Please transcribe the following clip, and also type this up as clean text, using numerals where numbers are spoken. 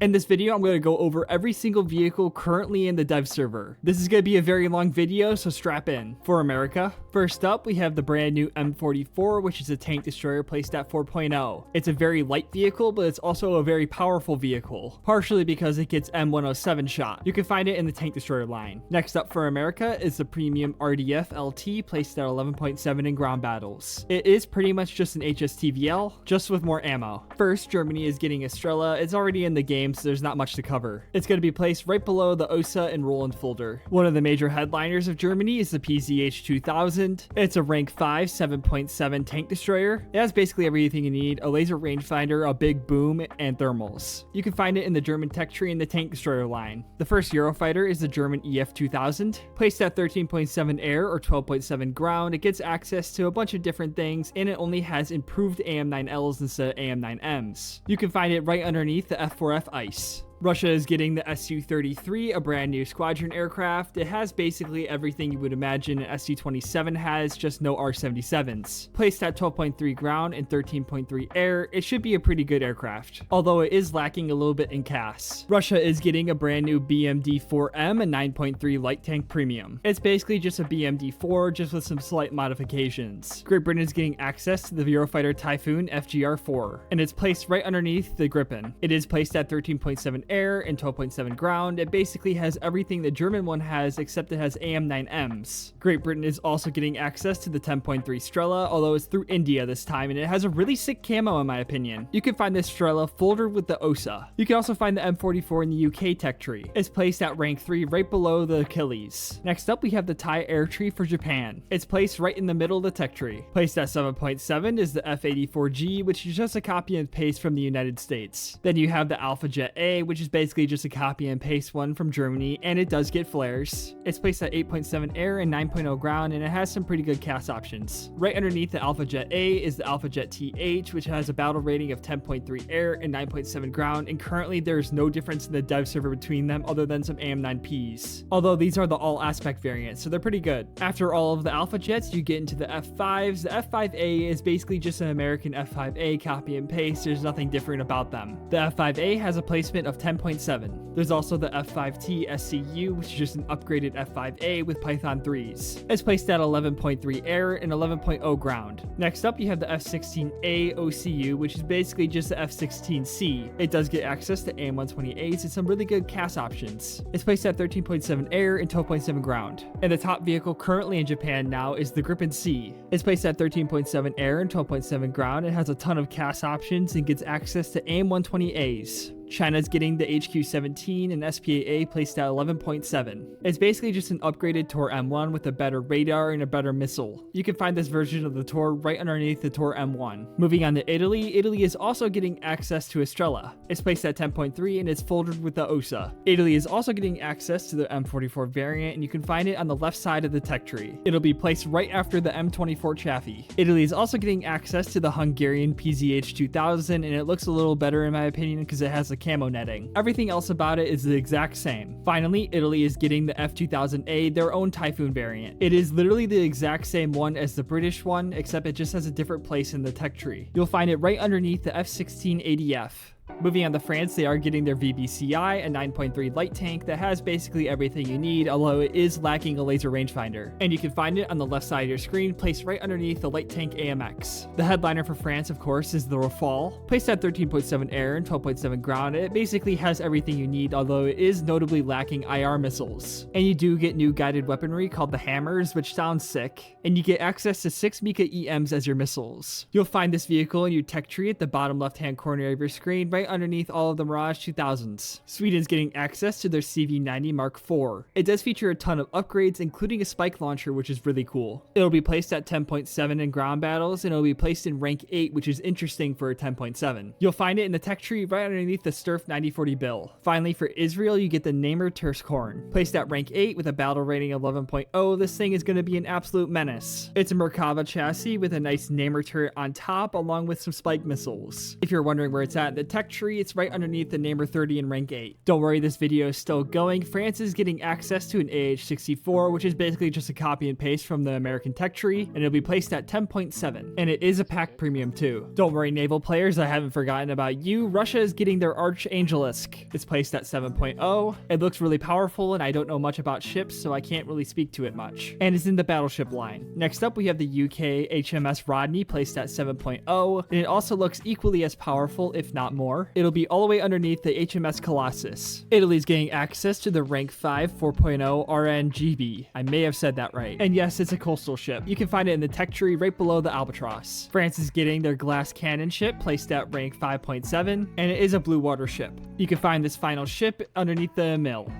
In this video, I'm going to go over every single vehicle currently in the dev server. This is going to be a very long video, so strap in. For America, first up, we have the brand new M44, which is a tank destroyer placed at 4.0. It's a very light vehicle, but it's also a very powerful vehicle, partially because it gets M107 shot. You can find it in the tank destroyer line. Next up for America is the premium RDF LT placed at 11.7 in ground battles. It is pretty much just an HSTVL, just with more ammo. First, Germany is getting Estrella. It's already in the game, so there's not much to cover. It's going to be placed right below the OSA and Roland folder. One of the major headliners of Germany is the PZH 2000. It's a rank 5 7.7 tank destroyer. It has basically everything you need: a laser rangefinder, a big boom, and thermals. You can find it in the German tech tree in the tank destroyer line. The first Eurofighter is the German EF 2000. Placed at 13.7 air or 12.7 ground, it gets access to a bunch of different things, and it only has improved AM9Ls instead of AM9Ms. You can find it right underneath the F4F ICE. Russia is getting the Su-33, a brand new squadron aircraft. It has basically everything you would imagine an Su-27 has, just no R-77s. Placed at 12.3 ground and 13.3 air, it should be a pretty good aircraft, although it is lacking a little bit in CAS. Russia is getting a brand new BMD-4M, a 9.3 light tank premium. It's basically just a BMD-4, just with some slight modifications. Great Britain is getting access to the Eurofighter Typhoon FGR-4, and it's placed right underneath the Gripen. It is placed at 13.7 air and 12.7 ground. It basically has everything the German one has, except it has AM9Ms. Great Britain is also getting access to the 10.3 Strela, although it's through India this time, and it has a really sick camo in my opinion. You can find this Strela folder with the OSA. You can also find the M44 in the UK tech tree. It's placed at rank 3 right below the Achilles. Next up, we have the Thai air tree for Japan. It's placed right in the middle of the tech tree. Placed at 7.7 is the F-84G, which is just a copy and paste from the United States. Then you have the Alpha Jet A, which is basically just a copy and paste one from Germany, and it does get flares. It's placed at 8.7 air and 9.0 ground, and it has some pretty good CAS options. Right underneath the Alpha Jet A is the Alpha Jet TH, which has a battle rating of 10.3 air and 9.7 ground, and currently there's no difference in the dev server between them other than some AM9Ps. Although these are the all aspect variants, so they're pretty good. After all of the Alpha Jets, you get into the F5s. The F5A is basically just an American F5A copy and paste. There's nothing different about them. The F5A has a placement of 10.7. There's also the F5T SCU, which is just an upgraded F5A with Python 3s. It's placed at 11.3 air and 11.0 ground. Next up, you have the F16A OCU, which is basically just the F16C. It does get access to AM128s and some really good CAS options. It's placed at 13.7 air and 12.7 ground. And the top vehicle currently in Japan now is the Gripen C. It's placed at 13.7 air and 12.7 ground. It has a ton of CAS options and gets access to AM120As. China's getting the HQ-17 and SPAA placed at 11.7. It's basically just an upgraded Tor M1 with a better radar and a better missile. You can find this version of the Tor right underneath the Tor M1. Moving on to Italy, Italy is also getting access to Estrella. It's placed at 10.3 and it's folded with the OSA. Italy is also getting access to the M44 variant, and you can find it on the left side of the tech tree. It'll be placed right after the M24 Chaffee. Italy is also getting access to the Hungarian PZH 2000, and it looks a little better in my opinion because it has a camo netting. Everything else about it is the exact same. Finally, Italy is getting the F2000A, their own Typhoon variant. It is literally the exact same one as the British one, except it just has a different place in the tech tree. You'll find it right underneath the F16ADF. Moving on to France, they are getting their VBCI, a 9.3 light tank that has basically everything you need, although it is lacking a laser rangefinder. And you can find it on the left side of your screen, placed right underneath the light tank AMX. The headliner for France, of course, is the Rafale. Placed at 13.7 air and 12.7 ground, it basically has everything you need, although it is notably lacking IR missiles. And you do get new guided weaponry called the Hammers, which sounds sick. And you get access to 6 Mika EMs as your missiles. You'll find this vehicle in your tech tree at the bottom left-hand corner of your screen, right underneath all of the Mirage 2000s. Sweden's getting access to their CV90 Mark IV. It does feature a ton of upgrades, including a spike launcher, which is really cool. It'll be placed at 10.7 in ground battles, and it'll be placed in rank 8, which is interesting for a 10.7. You'll find it in the tech tree right underneath the Sturf 9040 bill. Finally, for Israel, you get the Namer Terskorn. Placed at rank 8 with a battle rating of 11.0, this thing is going to be an absolute menace. It's a Merkava chassis with a nice Namer turret on top, along with some spike missiles. If you're wondering where it's at in the tech tech tree, it's right underneath the Namer 30 in rank 8. Don't worry, this video is still going. France is getting access to an AH-64, which is basically just a copy and paste from the American tech tree, and it'll be placed at 10.7. And it is a pack premium too. Don't worry, naval players, I haven't forgotten about you. Russia is getting their Archangelisk. It's placed at 7.0. It looks really powerful, and I don't know much about ships, so I can't really speak to it much. And it's in the battleship line. Next up, we have the UK HMS Rodney, placed at 7.0, and it also looks equally as powerful, if not more. It'll be all the way underneath the HMS Colossus. Italy's getting access to the rank 5 4.0 RNGB. I may have said that right. And yes, it's a coastal ship. You can find it in the tech tree right below the Albatross. France is getting their glass cannon ship, placed at rank 5.7, and it is a blue water ship. You can find this final ship underneath the mill.